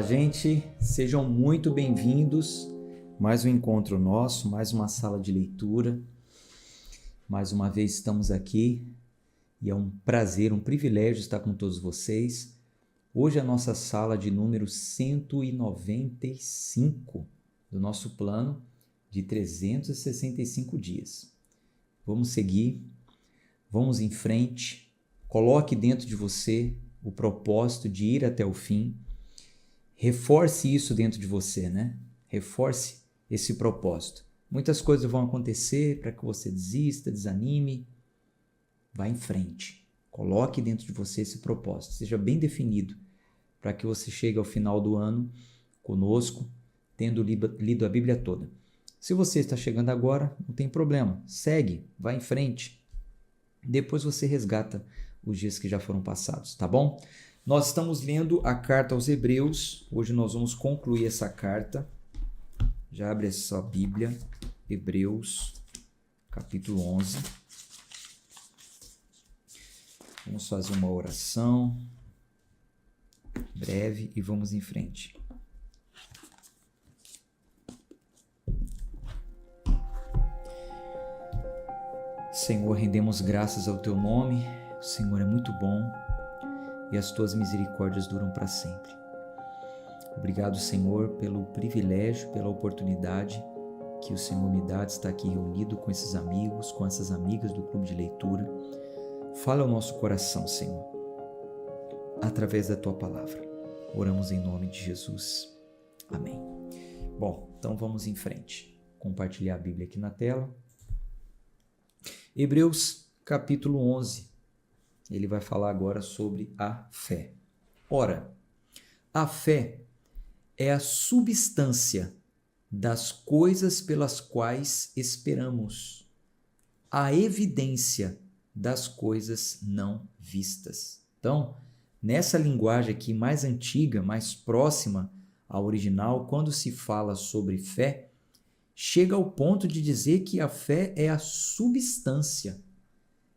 gente, sejam muito bem-vindos. Mais um encontro nosso, mais uma sala de leitura. Mais uma vez estamos aqui e é um prazer, um privilégio estar com todos vocês. Hoje é a nossa sala de número 195 do nosso plano de 365 dias. Vamos seguir, vamos em frente, coloque dentro de você o propósito de ir até o fim. Reforce isso dentro de você, né? Reforce esse propósito. Muitas coisas vão acontecer para que você desista, desanime. Vá em frente. Coloque dentro de você esse propósito. Seja bem definido para que você chegue ao final do ano conosco, tendo lido a Bíblia toda. Se você está chegando agora, não tem problema. Segue, vá em frente. Depois você resgata os dias que já foram passados, tá bom? Nós estamos lendo a carta aos Hebreus. Hoje nós vamos concluir essa carta. Já abre a sua Bíblia. Hebreus, capítulo 11. Vamos fazer uma oração breve e vamos em frente. Senhor, rendemos graças ao Teu nome. O Senhor é muito bom e as Tuas misericórdias duram para sempre. Obrigado, Senhor, pelo privilégio, pela oportunidade que o Senhor me dá de estar aqui reunido com esses amigos, com essas amigas do Clube de Leitura. Fala ao nosso coração, Senhor, através da Tua palavra. Oramos em nome de Jesus. Amém. Bom, então vamos em frente. Compartilhar a Bíblia aqui na tela. Hebreus, capítulo 11. Ele vai falar agora sobre a fé. Ora, a fé é a substância das coisas pelas quais esperamos, a evidência das coisas não vistas. Então, nessa linguagem aqui mais antiga, mais próxima ao original, quando se fala sobre fé, chega ao ponto de dizer que a fé é a substância.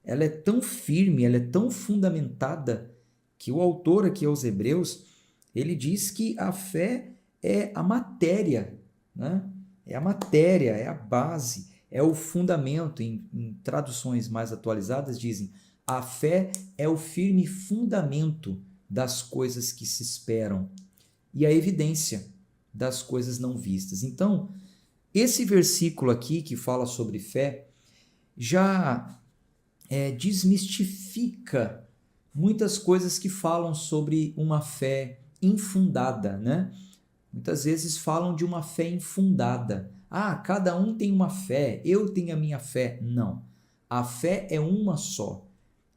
Ela é tão firme, ela é tão fundamentada, que o autor aqui aos Hebreus, ele diz que a fé é a matéria, né? É a matéria, é a base, é o fundamento. Em traduções mais atualizadas dizem, a fé é o firme fundamento das coisas que se esperam e a evidência das coisas não vistas. Então, esse versículo aqui que fala sobre fé já desmistifica muitas coisas que falam sobre uma fé infundada, né? Muitas vezes falam de uma fé infundada. Ah, cada um tem uma fé, eu tenho a minha fé. Não. A fé é uma só.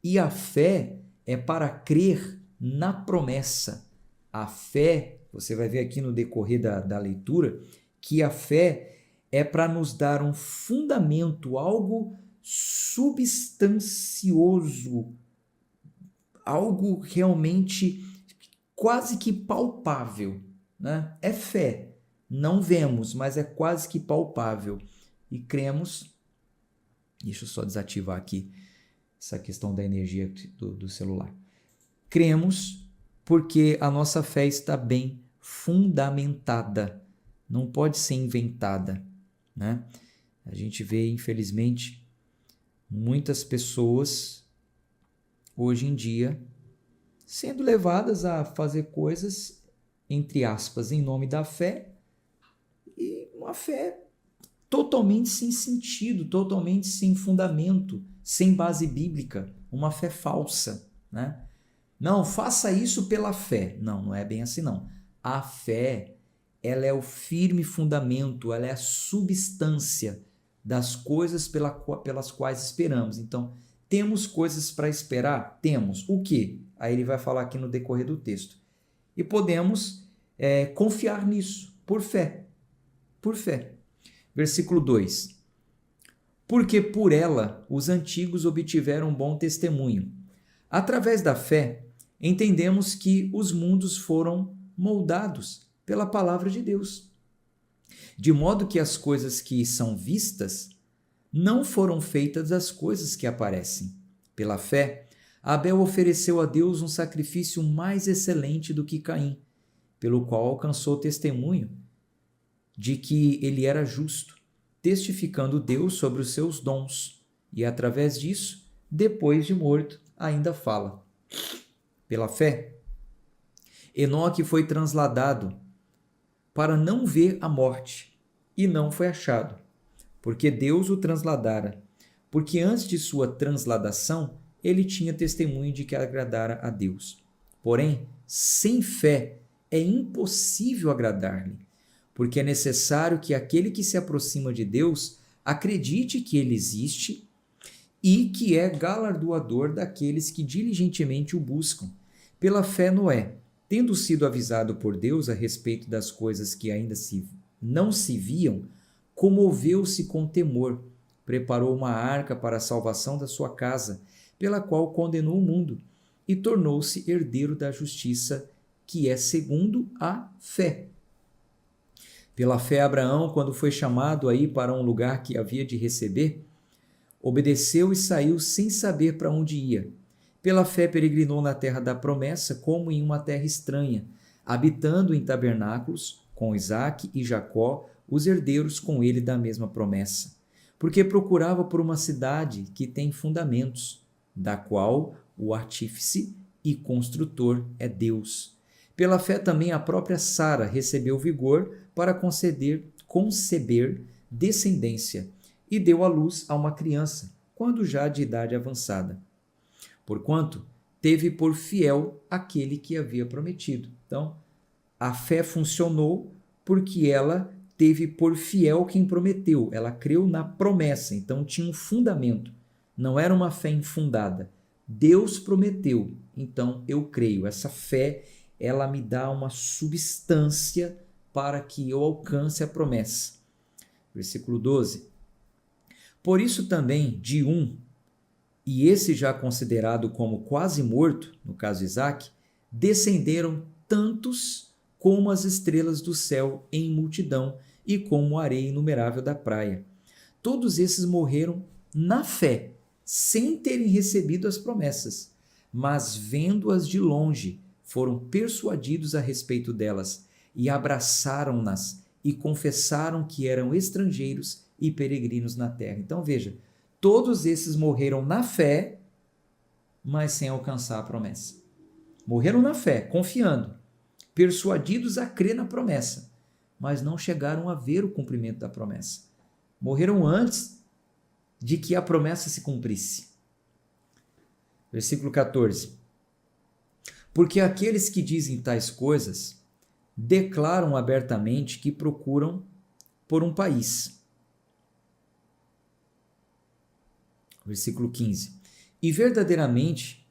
E a fé é para crer na promessa. A fé, você vai ver aqui no decorrer da leitura, que a fé é para nos dar um fundamento, algo substancioso, algo realmente quase que palpável, né? É fé, não vemos, mas é quase que palpável e cremos. Deixa eu só desativar aqui essa questão da energia do celular. Cremos porque a nossa fé está bem fundamentada, não pode ser inventada, né? A gente vê, infelizmente, muitas pessoas hoje em dia sendo levadas a fazer coisas, entre aspas, em nome da fé, e uma fé totalmente sem sentido, totalmente sem fundamento, sem base bíblica, uma fé falsa, né? Não, faça isso pela fé. Não, não é bem assim não. A fé, ela é o firme fundamento, ela é a substância das coisas pelas quais esperamos. Então, temos coisas para esperar? Temos. O quê? Aí ele vai falar aqui no decorrer do texto. E podemos confiar nisso, por fé. Por fé. Versículo 2. Porque por ela os antigos obtiveram um bom testemunho. Através da fé, entendemos que os mundos foram moldados pela palavra de Deus. De modo que as coisas que são vistas não foram feitas das coisas que aparecem. Pela fé, Abel ofereceu a Deus um sacrifício mais excelente do que Caim, pelo qual alcançou testemunho de que ele era justo, testificando Deus sobre os seus dons, e através disso, depois de morto, ainda fala. Pela fé, Enoque foi transladado para não ver a morte, e não foi achado, porque Deus o transladara, porque antes de sua transladação, ele tinha testemunho de que agradara a Deus. Porém, sem fé é impossível agradar-lhe, porque é necessário que aquele que se aproxima de Deus acredite que ele existe e que é galardoador daqueles que diligentemente o buscam. Pela fé, Noé, tendo sido avisado por Deus a respeito das coisas que ainda não se viam, comoveu-se com temor, preparou uma arca para a salvação da sua casa, pela qual condenou o mundo, e tornou-se herdeiro da justiça, que é segundo a fé. Pela fé, Abraão, quando foi chamado a ir para um lugar que havia de receber, obedeceu e saiu sem saber para onde ia. Pela fé, peregrinou na terra da promessa, como em uma terra estranha, habitando em tabernáculos com Isaque e Jacó, os herdeiros com ele da mesma promessa. Porque procurava por uma cidade que tem fundamentos, da qual o artífice e construtor é Deus. Pela fé também a própria Sara recebeu vigor para conceber descendência e deu à luz a uma criança, quando já de idade avançada. Porquanto teve por fiel aquele que havia prometido. Então, a fé funcionou porque ela teve por fiel quem prometeu. Ela creu na promessa, então tinha um fundamento. Não era uma fé infundada. Deus prometeu, então eu creio. Essa fé, ela me dá uma substância para que eu alcance a promessa. Versículo 12. Por isso também, de um, e esse já considerado como quase morto, no caso Isaque, descenderam tantos como as estrelas do céu em multidão e como a areia inumerável da praia. Todos esses morreram na fé, sem terem recebido as promessas, mas vendo-as de longe, foram persuadidos a respeito delas e abraçaram-nas e confessaram que eram estrangeiros e peregrinos na terra. Então veja, todos esses morreram na fé, mas sem alcançar a promessa. Morreram na fé, confiando, persuadidos a crer na promessa, mas não chegaram a ver o cumprimento da promessa. Morreram antes de que a promessa se cumprisse. Versículo 14. Porque aqueles que dizem tais coisas declaram abertamente que procuram por um país. Versículo 15. E verdadeiramente,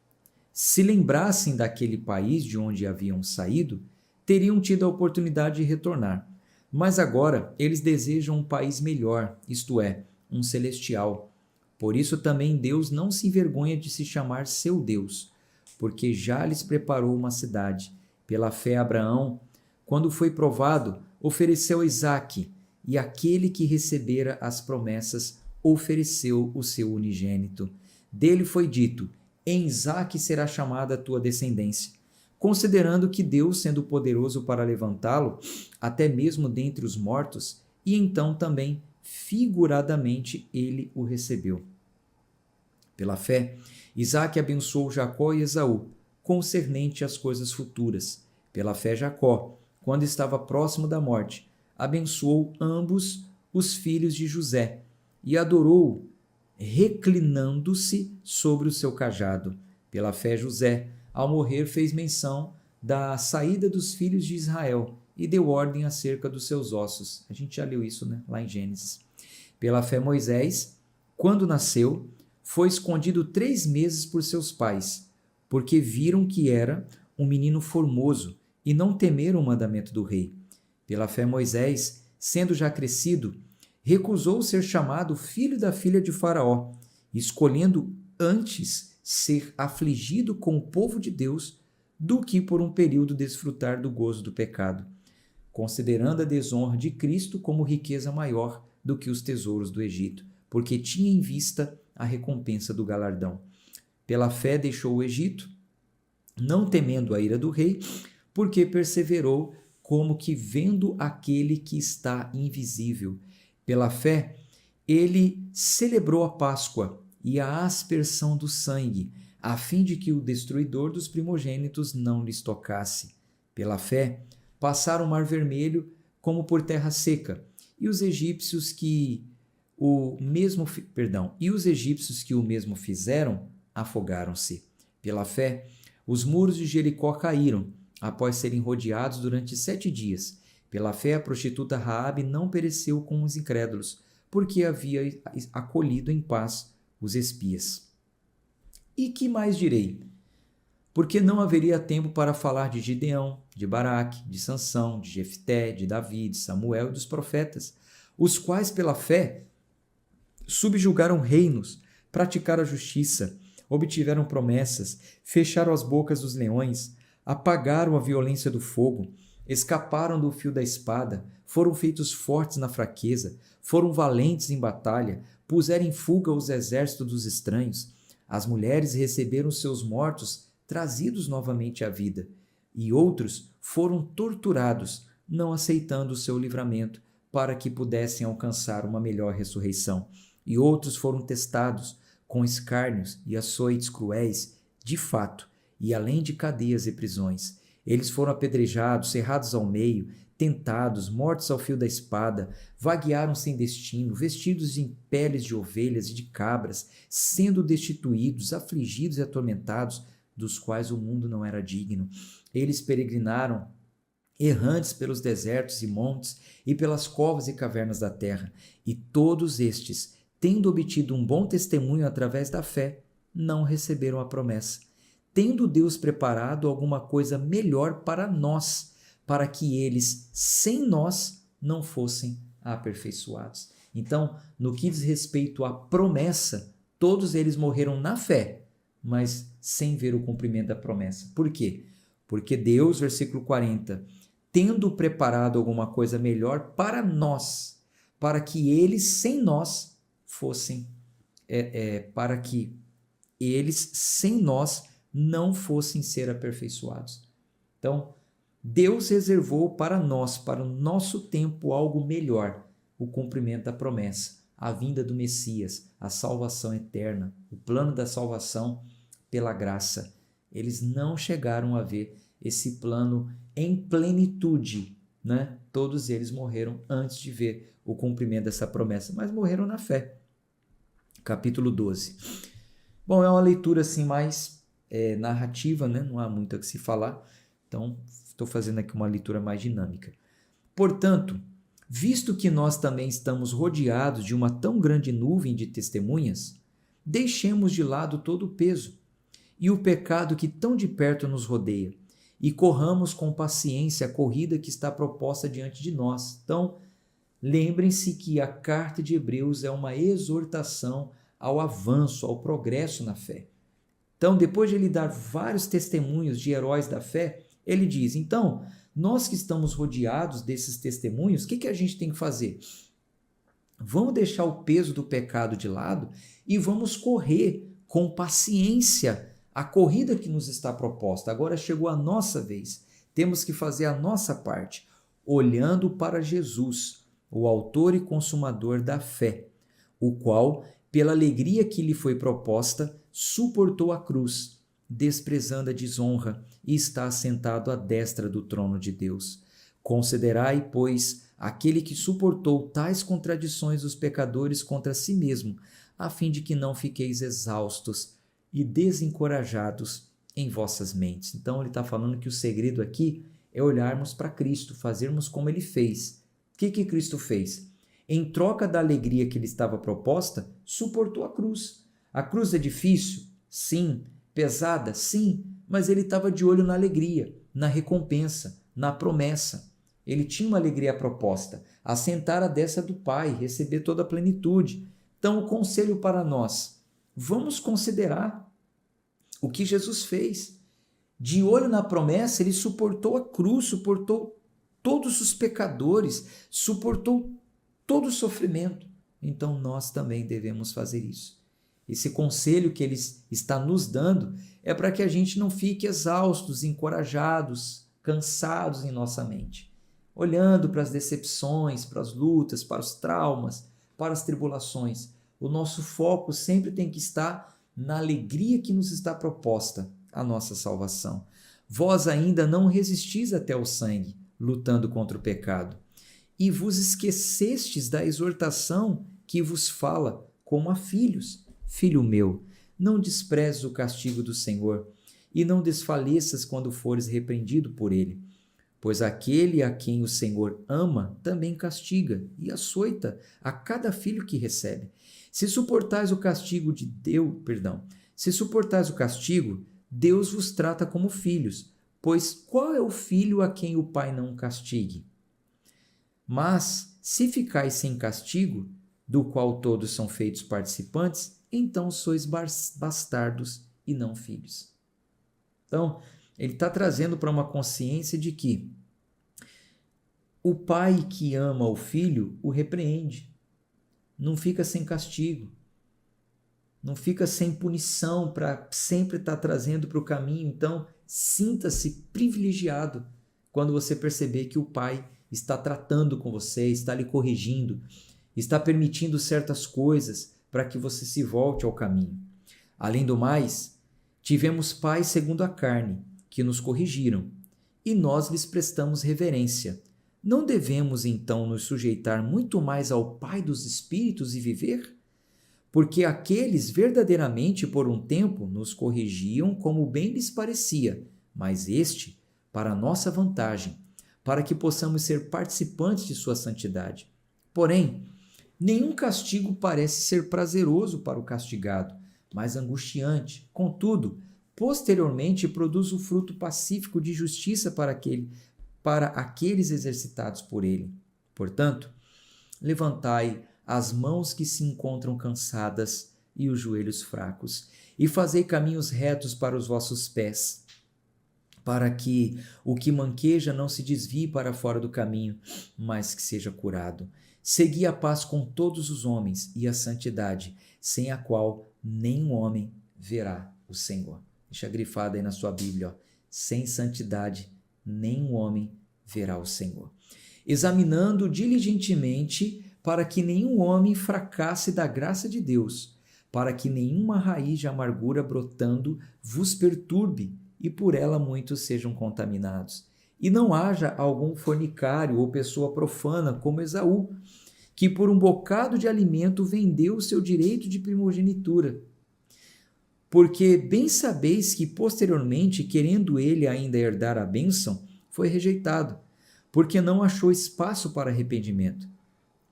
se lembrassem daquele país de onde haviam saído, teriam tido a oportunidade de retornar. Mas agora eles desejam um país melhor, isto é, um celestial. Por isso também Deus não se envergonha de se chamar seu Deus, porque já lhes preparou uma cidade. Pela fé, Abraão, quando foi provado, ofereceu Isaque, e aquele que recebera as promessas ofereceu o seu unigênito. Dele foi dito: em Isaque será chamada a tua descendência. Considerando que Deus, sendo poderoso para levantá-lo, até mesmo dentre os mortos, e então também figuradamente ele o recebeu. Pela fé, Isaque abençoou Jacó e Esaú, concernente às coisas futuras. Pela fé, Jacó, quando estava próximo da morte, abençoou ambos os filhos de José e adorou, reclinando-se sobre o seu cajado. Pela fé, José, ao morrer, fez menção da saída dos filhos de Israel e deu ordem acerca dos seus ossos. A gente já leu isso, né? Lá em Gênesis. Pela fé, Moisés, quando nasceu, foi escondido 3 meses por seus pais, porque viram que era um menino formoso e não temeram o mandamento do rei. Pela fé, Moisés, sendo já crescido, recusou ser chamado filho da filha de Faraó, escolhendo antes ser afligido com o povo de Deus do que por um período desfrutar do gozo do pecado, considerando a desonra de Cristo como riqueza maior do que os tesouros do Egito, porque tinha em vista a recompensa do galardão. Pela fé deixou o Egito, não temendo a ira do rei, porque perseverou como que vendo aquele que está invisível. Pela fé, ele celebrou a Páscoa e a aspersão do sangue, a fim de que o destruidor dos primogênitos não lhes tocasse. Pela fé, passaram o Mar Vermelho como por terra seca, e os egípcios que o mesmo fizeram afogaram-se. Pela fé, os muros de Jericó caíram após serem rodeados durante 7 dias. Pela fé, a prostituta Raabe não pereceu com os incrédulos, porque havia acolhido em paz os espias. E que mais direi? Porque não haveria tempo para falar de Gideão, de Baraque, de Sansão, de Jefté, de Davi, de Samuel e dos profetas, os quais pela fé subjugaram reinos, praticaram a justiça, obtiveram promessas, fecharam as bocas dos leões, apagaram a violência do fogo, escaparam do fio da espada, foram feitos fortes na fraqueza, foram valentes em batalha, puseram em fuga os exércitos dos estranhos. As mulheres receberam seus mortos trazidos novamente à vida, e outros foram torturados, não aceitando o seu livramento, para que pudessem alcançar uma melhor ressurreição. E outros foram testados com escárnios e açoites cruéis, de fato, e além de cadeias e prisões. Eles foram apedrejados, cerrados ao meio, tentados, mortos ao fio da espada, vaguearam sem destino, vestidos em peles de ovelhas e de cabras, sendo destituídos, afligidos e atormentados, dos quais o mundo não era digno. Eles peregrinaram errantes pelos desertos e montes e pelas covas e cavernas da terra, e todos estes, tendo obtido um bom testemunho através da fé, não receberam a promessa, tendo Deus preparado alguma coisa melhor para nós, para que eles, sem nós, não fossem aperfeiçoados. Então, no que diz respeito à promessa, todos eles morreram na fé, mas sem ver o cumprimento da promessa. Por quê? Porque Deus, versículo 40, tendo preparado alguma coisa melhor para nós, para que eles, sem nós, para que eles, sem nós, não fossem ser aperfeiçoados. Então, Deus reservou para nós, para o nosso tempo, algo melhor, o cumprimento da promessa, a vinda do Messias, a salvação eterna, o plano da salvação pela graça. Eles não chegaram a ver esse plano em plenitude, né? Todos eles morreram antes de ver o cumprimento dessa promessa, mas morreram na fé. Capítulo 12. Bom, é uma leitura assim mais narrativa, né? Não há muito a que se falar, então estou fazendo aqui uma leitura mais dinâmica. Portanto, visto que nós também estamos rodeados de uma tão grande nuvem de testemunhas, deixemos de lado todo o peso e o pecado que tão de perto nos rodeia, e corramos com paciência a corrida que está proposta diante de nós. Então, lembrem-se que a carta de Hebreus é uma exortação ao avanço, ao progresso na fé. Então, depois de ele dar vários testemunhos de heróis da fé, ele diz, então, nós que estamos rodeados desses testemunhos, o que a gente tem que fazer? Vamos deixar o peso do pecado de lado e vamos correr com paciência a corrida que nos está proposta. Agora chegou a nossa vez. Temos que fazer a nossa parte, olhando para Jesus, o autor e consumador da fé, o qual, pela alegria que lhe foi proposta, suportou a cruz, desprezando a desonra, e está assentado à destra do trono de Deus. Considerai, pois, aquele que suportou tais contradições dos pecadores contra si mesmo, a fim de que não fiqueis exaustos e desencorajados em vossas mentes. Então ele está falando que o segredo aqui é olharmos para Cristo, fazermos como ele fez. O que Cristo fez? Em troca da alegria que lhe estava proposta, suportou a cruz. A cruz é difícil? Sim. Pesada? Sim. Mas ele estava de olho na alegria, na recompensa, na promessa. Ele tinha uma alegria proposta, assentar à destra do Pai, receber toda a plenitude. Então o conselho para nós, vamos considerar o que Jesus fez. De olho na promessa, ele suportou a cruz, suportou todos os pecadores, suportou todo o sofrimento. Então nós também devemos fazer isso. Esse conselho que ele está nos dando é para que a gente não fique exaustos, encorajados, cansados em nossa mente, olhando para as decepções, para as lutas, para os traumas, para as tribulações. O nosso foco sempre tem que estar na alegria que nos está proposta, a nossa salvação. Vós ainda não resistis até o sangue, lutando contra o pecado, e vos esquecestes da exortação que vos fala como a filhos. Filho meu, não desprezes o castigo do Senhor, e não desfaleças quando fores repreendido por ele. Pois aquele a quem o Senhor ama também castiga e açoita a cada filho que recebe. Se suportais o castigo de Deus, se suportais o castigo, Deus vos trata como filhos, pois qual é o filho a quem o pai não castigue? Mas se ficais sem castigo, do qual todos são feitos participantes, então sois bastardos e não filhos. Então, ele está trazendo para uma consciência de que o pai que ama o filho o repreende, não fica sem castigo, não fica sem punição para sempre estar trazendo para o caminho. Então, sinta-se privilegiado quando você perceber que o pai está tratando com você, está lhe corrigindo, está permitindo certas coisas para que você se volte ao caminho. Além do mais, tivemos pais segundo a carne, que nos corrigiram, e nós lhes prestamos reverência. Não devemos, então, nos sujeitar muito mais ao Pai dos Espíritos e viver? Porque aqueles verdadeiramente por um tempo nos corrigiam como bem lhes parecia, mas este, para nossa vantagem, para que possamos ser participantes de sua santidade. Porém, nenhum castigo parece ser prazeroso para o castigado, mas angustiante. Contudo, posteriormente produz o fruto pacífico de justiça para aqueles exercitados por ele. Portanto, levantai as mãos que se encontram cansadas e os joelhos fracos, e fazei caminhos retos para os vossos pés, para que o que manqueja não se desvie para fora do caminho, mas que seja curado. Segui a paz com todos os homens e a santidade, sem a qual nenhum homem verá o Senhor. Deixa grifado aí na sua Bíblia, ó. Sem santidade, nenhum homem verá o Senhor. Examinando diligentemente para que nenhum homem fracasse da graça de Deus, para que nenhuma raiz de amargura brotando vos perturbe e por ela muitos sejam contaminados. E não haja algum fornicário ou pessoa profana como Esaú, que por um bocado de alimento vendeu o seu direito de primogenitura. Porque bem sabeis que posteriormente, querendo ele ainda herdar a bênção, foi rejeitado, porque não achou espaço para arrependimento,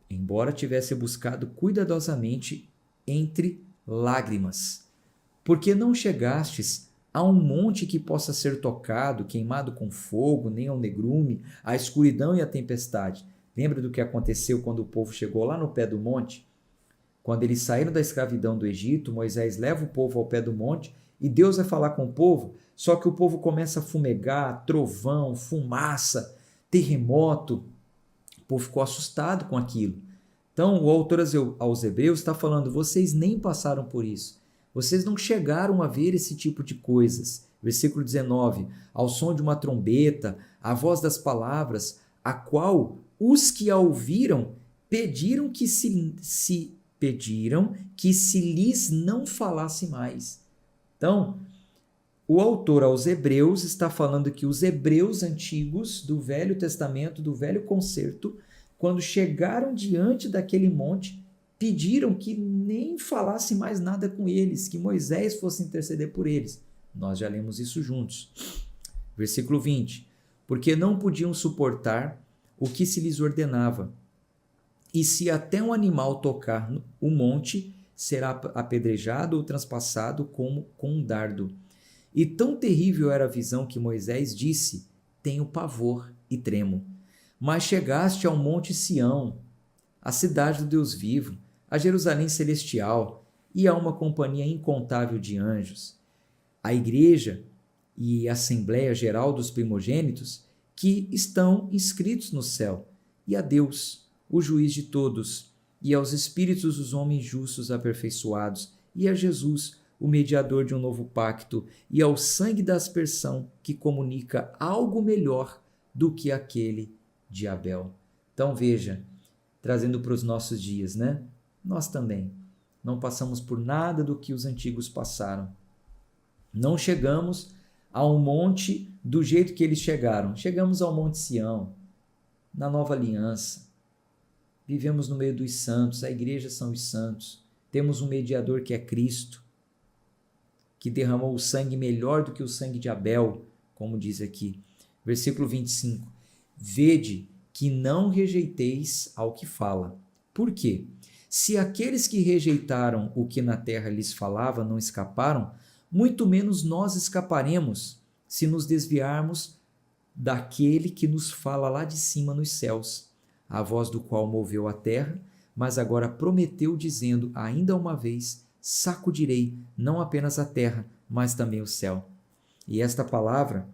embora tivesse buscado cuidadosamente entre lágrimas. Porque não chegastes a um monte que possa ser tocado, queimado com fogo, nem ao negrume, à escuridão e à tempestade. Lembra do que aconteceu quando o povo chegou lá no pé do monte? Quando eles saíram da escravidão do Egito, Moisés leva o povo ao pé do monte e Deus vai falar com o povo, só que o povo começa a fumegar, trovão, fumaça, terremoto. O povo ficou assustado com aquilo. Então, o autor aos Hebreus está falando, vocês nem passaram por isso. Vocês não chegaram a ver esse tipo de coisas. Versículo 19, ao som de uma trombeta, a voz das palavras, a qual os que a ouviram pediram que se lhes não falasse mais. Então, o autor aos Hebreus está falando que os hebreus antigos do Velho Testamento, do Velho Concerto, quando chegaram diante daquele monte, pediram que nem falasse mais nada com eles, que Moisés fosse interceder por eles. Nós já lemos isso juntos. Versículo 20. Porque não podiam suportar o que se lhes ordenava. E se até um animal tocar o monte, será apedrejado ou transpassado como com um dardo. E tão terrível era a visão que Moisés disse, tenho pavor e tremo. Mas chegaste ao monte Sião, a cidade do Deus vivo, a Jerusalém celestial e a uma companhia incontável de anjos, a igreja e a Assembleia Geral dos Primogênitos que estão inscritos no céu, e a Deus, o juiz de todos, e aos espíritos dos homens justos aperfeiçoados, e a Jesus, o mediador de um novo pacto, e ao sangue da aspersão, que comunica algo melhor do que aquele de Abel. Então veja, trazendo para os nossos dias, né? Nós também não passamos por nada do que os antigos passaram. Não chegamos ao monte do jeito que eles chegaram. Chegamos ao Monte Sião, na nova aliança. Vivemos no meio dos santos, a igreja são os santos. Temos um mediador que é Cristo, que derramou o sangue melhor do que o sangue de Abel, como diz aqui. Versículo 25. Vede que não rejeiteis ao que fala. Por quê? Se aqueles que rejeitaram o que na terra lhes falava não escaparam, muito menos nós escaparemos se nos desviarmos daquele que nos fala lá de cima nos céus, a voz do qual moveu a terra, mas agora prometeu dizendo, ainda uma vez, sacudirei não apenas a terra, mas também o céu. E esta palavra,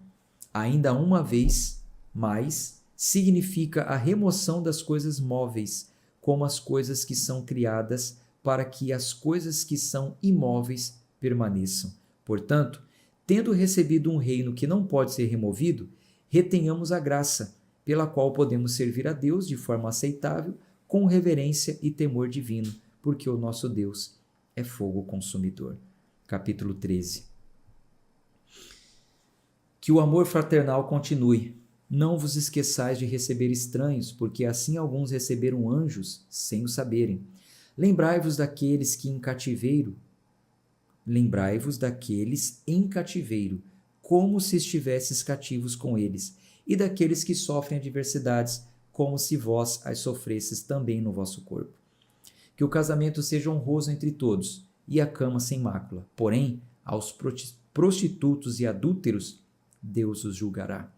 ainda uma vez mais, significa a remoção das coisas móveis, como as coisas que são criadas, para que as coisas que são imóveis permaneçam. Portanto, tendo recebido um reino que não pode ser removido, retenhamos a graça, pela qual podemos servir a Deus de forma aceitável, com reverência e temor divino, porque o nosso Deus é fogo consumidor. Capítulo 13. Que o amor fraternal continue. Não vos esqueçais de receber estranhos, porque assim alguns receberam anjos sem o saberem. Lembrai-vos daqueles em cativeiro, como se estivesses cativos com eles, e daqueles que sofrem adversidades, como se vós as sofresses também no vosso corpo. Que o casamento seja honroso entre todos, e a cama sem mácula. Porém, aos prostitutos e adúlteros, Deus os julgará.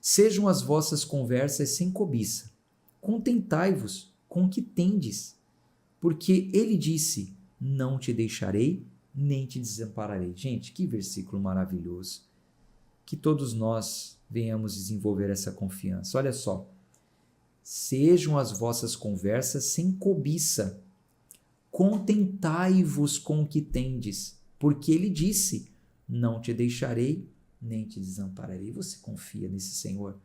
Sejam as vossas conversas sem cobiça. Contentai-vos com o que tendes, porque ele disse, não te deixarei, nem te desampararei. Gente, que versículo maravilhoso. Que todos nós venhamos desenvolver essa confiança. Olha só. Sejam as vossas conversas sem cobiça. Contentai-vos com o que tendes, porque ele disse, não te deixarei, nem te desampararei. Você confia nesse Senhor?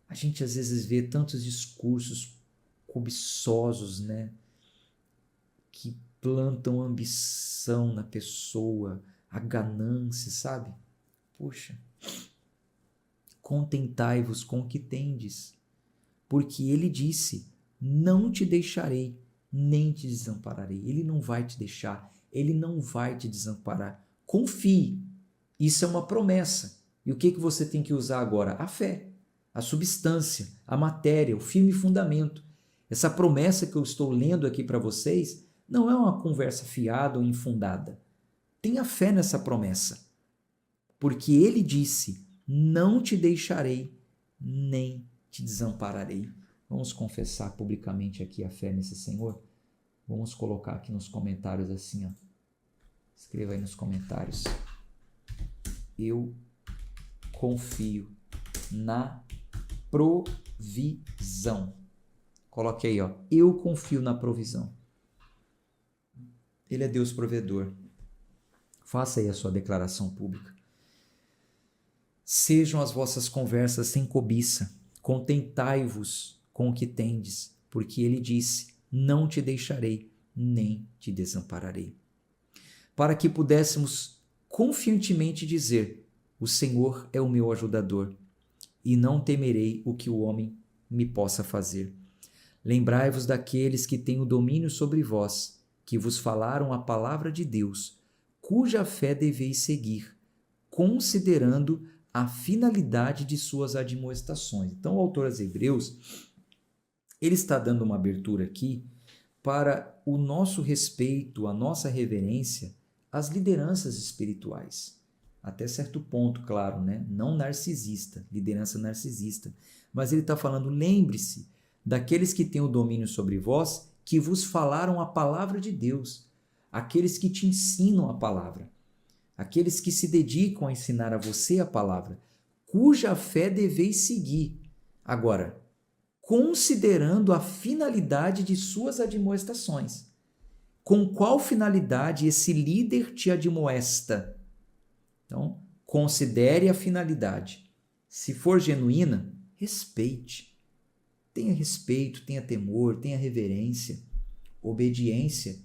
A gente às vezes vê tantos discursos cobiçosos, né? Que plantam ambição na pessoa, a ganância, sabe? Poxa, contentai-vos com o que tendes, porque ele disse, não te deixarei, nem te desampararei. Ele não vai te deixar, ele não vai te desamparar. Confie. Isso é uma promessa. E o que você tem que usar agora? A fé, a substância, a matéria, o firme fundamento. Essa promessa que eu estou lendo aqui para vocês não é uma conversa fiada ou infundada. Tenha fé nessa promessa. Porque ele disse, não te deixarei, nem te desampararei. Vamos confessar publicamente aqui a fé nesse Senhor? Vamos colocar aqui nos comentários assim, ó. Escreva aí nos comentários. Eu confio na provisão. Coloque aí, ó. Eu confio na provisão. Ele é Deus provedor. Faça aí a sua declaração pública. Sejam as vossas conversas sem cobiça. Contentai-vos com o que tendes, porque ele disse, não te deixarei, nem te desampararei. Para que pudéssemos confiantemente dizer, o Senhor é o meu ajudador, e não temerei o que o homem me possa fazer. Lembrai-vos daqueles que têm o domínio sobre vós, que vos falaram a palavra de Deus, cuja fé deveis seguir, considerando a finalidade de suas admoestações. Então, o autor aos Hebreus, ele está dando uma abertura aqui para o nosso respeito, a nossa reverência às lideranças espirituais. Até certo ponto, claro, né? Não narcisista, liderança narcisista. Mas ele está falando, lembre-se daqueles que têm o domínio sobre vós, que vos falaram a palavra de Deus, aqueles que te ensinam a palavra, aqueles que se dedicam a ensinar a você a palavra, cuja fé deveis seguir. Agora, considerando a finalidade de suas admoestações. Com qual finalidade esse líder te admoesta? Então, considere a finalidade. Se for genuína, respeite. Tenha respeito, tenha temor, tenha reverência, obediência,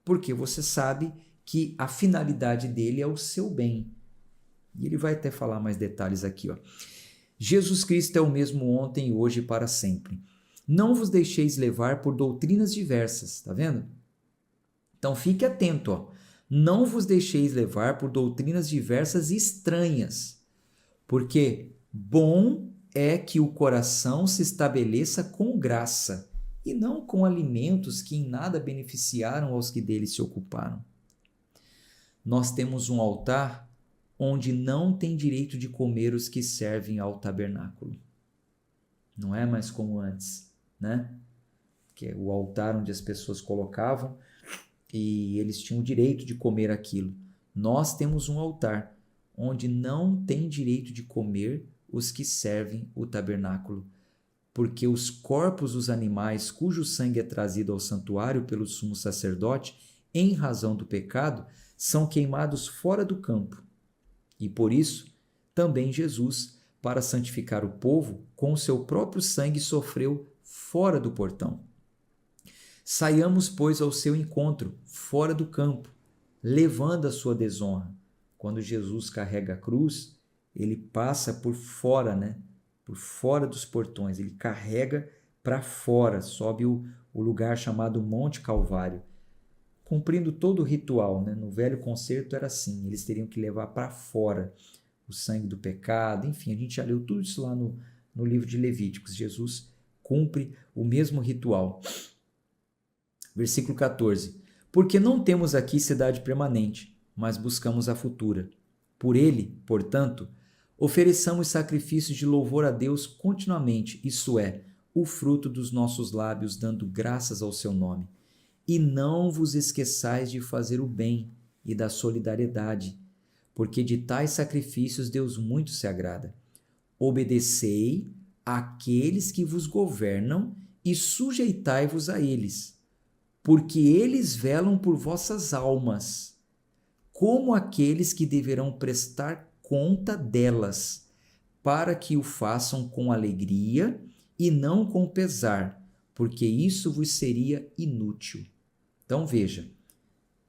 porque você sabe que a finalidade dele é o seu bem. E ele vai até falar mais detalhes aqui, ó. Jesus Cristo é o mesmo ontem, hoje e para sempre. Não vos deixeis levar por doutrinas diversas, tá vendo? Então fique atento, ó. Não vos deixeis levar por doutrinas diversas e estranhas, porque bom é que o coração se estabeleça com graça, e não com alimentos que em nada beneficiaram aos que dele se ocuparam. Nós temos um altar onde não tem direito de comer os que servem ao tabernáculo. Não é mais como antes, né? Que é o altar onde as pessoas colocavam e eles tinham o direito de comer aquilo. Nós temos um altar onde não tem direito de comer os que servem o tabernáculo, porque os corpos dos animais cujo sangue é trazido ao santuário pelo sumo sacerdote, em razão do pecado, são queimados fora do campo. E por isso, também Jesus, para santificar o povo, com o seu próprio sangue sofreu fora do portão. Saiamos, pois, ao seu encontro, fora do campo, levando a sua desonra. Quando Jesus carrega a cruz, ele passa por fora, né? Por fora dos portões, ele carrega para fora, sobe o lugar chamado Monte Calvário, cumprindo todo o ritual, né? No Velho Concerto era assim, eles teriam que levar para fora o sangue do pecado, enfim, a gente já leu tudo isso lá no livro de Levíticos. Jesus cumpre o mesmo ritual. Versículo 14. Porque não temos aqui cidade permanente, mas buscamos a futura. Por ele, portanto, ofereçamos sacrifícios de louvor a Deus continuamente, isso é, o fruto dos nossos lábios, dando graças ao seu nome. E não vos esqueçais de fazer o bem e da solidariedade, porque de tais sacrifícios Deus muito se agrada. Obedecei àqueles que vos governam e sujeitai-vos a eles, porque eles velam por vossas almas, como aqueles que deverão prestar conta delas, para que o façam com alegria e não com pesar, porque isso vos seria inútil. Então veja,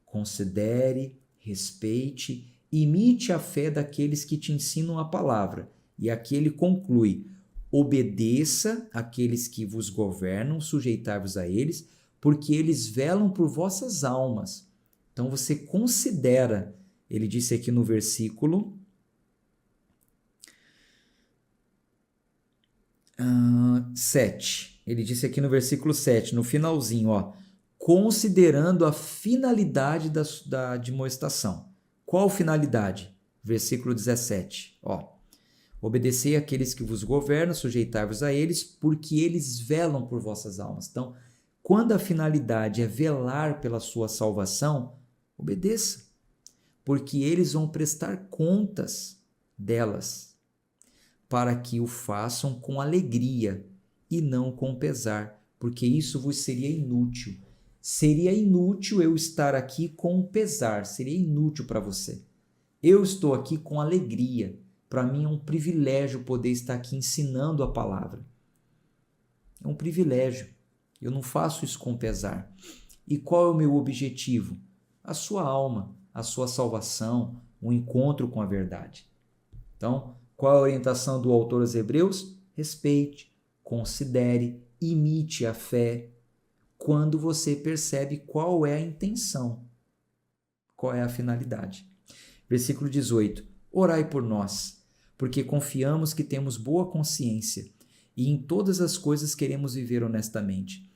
considere, respeite, imite a fé daqueles que te ensinam a palavra. E aqui ele conclui, obedeça àqueles que vos governam, sujeitai-vos a eles, porque eles velam por vossas almas. Então você considera, ele disse aqui no versículo 7. Ele disse aqui no versículo 7, no finalzinho, ó, considerando a finalidade da admoestação. Qual finalidade? Versículo 17, ó. Obedecei àqueles que vos governam, sujeitai-vos a eles, porque eles velam por vossas almas. Então, quando a finalidade é velar pela sua salvação, obedeça, porque eles vão prestar contas delas, para que o façam com alegria e não com pesar, porque isso vos seria inútil. Seria inútil eu estar aqui com pesar, seria inútil para você. Eu estou aqui com alegria. Para mim é um privilégio poder estar aqui ensinando a palavra. É um privilégio. Eu não faço isso com pesar. E qual é o meu objetivo? A sua alma, a sua salvação, o encontro com a verdade. Então, qual é a orientação do autor aos Hebreus? Respeite, considere, imite a fé, quando você percebe qual é a intenção, qual é a finalidade. Versículo 18. Orai por nós, porque confiamos que temos boa consciência e em todas as coisas queremos viver honestamente.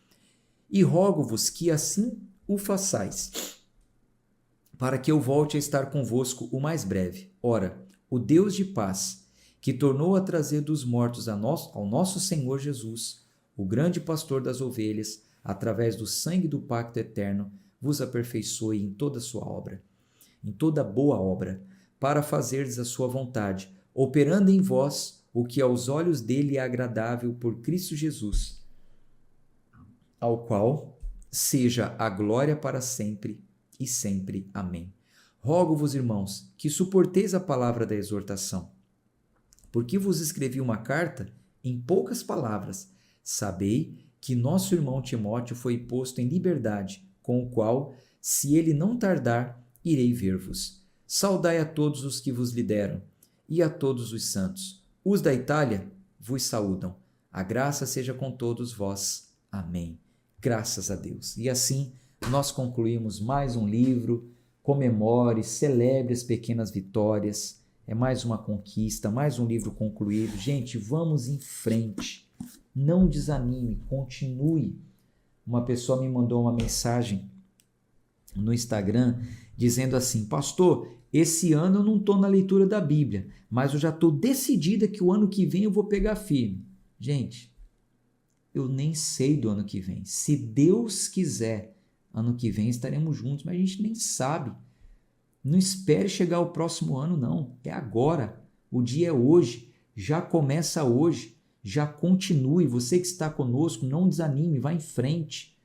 E rogo-vos que assim o façais, para que eu volte a estar convosco o mais breve. Ora, o Deus de paz, que tornou a trazer dos mortos ao nosso Senhor Jesus, o grande pastor das ovelhas, através do sangue do pacto eterno, vos aperfeiçoe em toda sua obra, em toda boa obra, para fazerdes a sua vontade, operando em vós o que aos olhos dele é agradável por Cristo Jesus, ao qual seja a glória para sempre e sempre. Amém. Rogo-vos, irmãos, que suporteis a palavra da exortação, porque vos escrevi uma carta em poucas palavras. Sabei que nosso irmão Timóteo foi posto em liberdade, com o qual, se ele não tardar, irei ver-vos. Saudai a todos os que vos lideram e a todos os santos. Os da Itália vos saúdam. A graça seja com todos vós. Amém. Graças a Deus. E assim nós concluímos mais um livro. Comemore, celebre as pequenas vitórias. É mais uma conquista, mais um livro concluído. Gente, vamos em frente. Não desanime, continue. Uma pessoa me mandou uma mensagem no Instagram dizendo assim: pastor, esse ano eu não estou na leitura da Bíblia, mas eu já estou decidida que o ano que vem eu vou pegar firme. Gente, eu nem sei do ano que vem. Se Deus quiser, ano que vem estaremos juntos, mas a gente nem sabe. Não espere chegar o próximo ano, não. É agora. O dia é hoje. Já começa hoje. Já continue. Você que está conosco, não desanime. Vá em frente.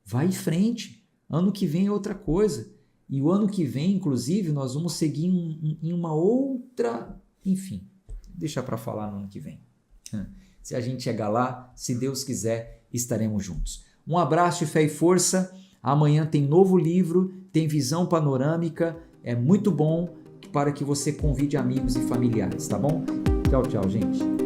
Vá em frente. Ano que vem é outra coisa. E o ano que vem, inclusive, nós vamos seguir em uma outra... Enfim, deixa para falar no ano que vem. Se a gente chegar lá, se Deus quiser, estaremos juntos. Um abraço de fé e força. Amanhã tem novo livro, tem visão panorâmica. É muito bom para que você convide amigos e familiares, tá bom? Tchau, tchau, gente.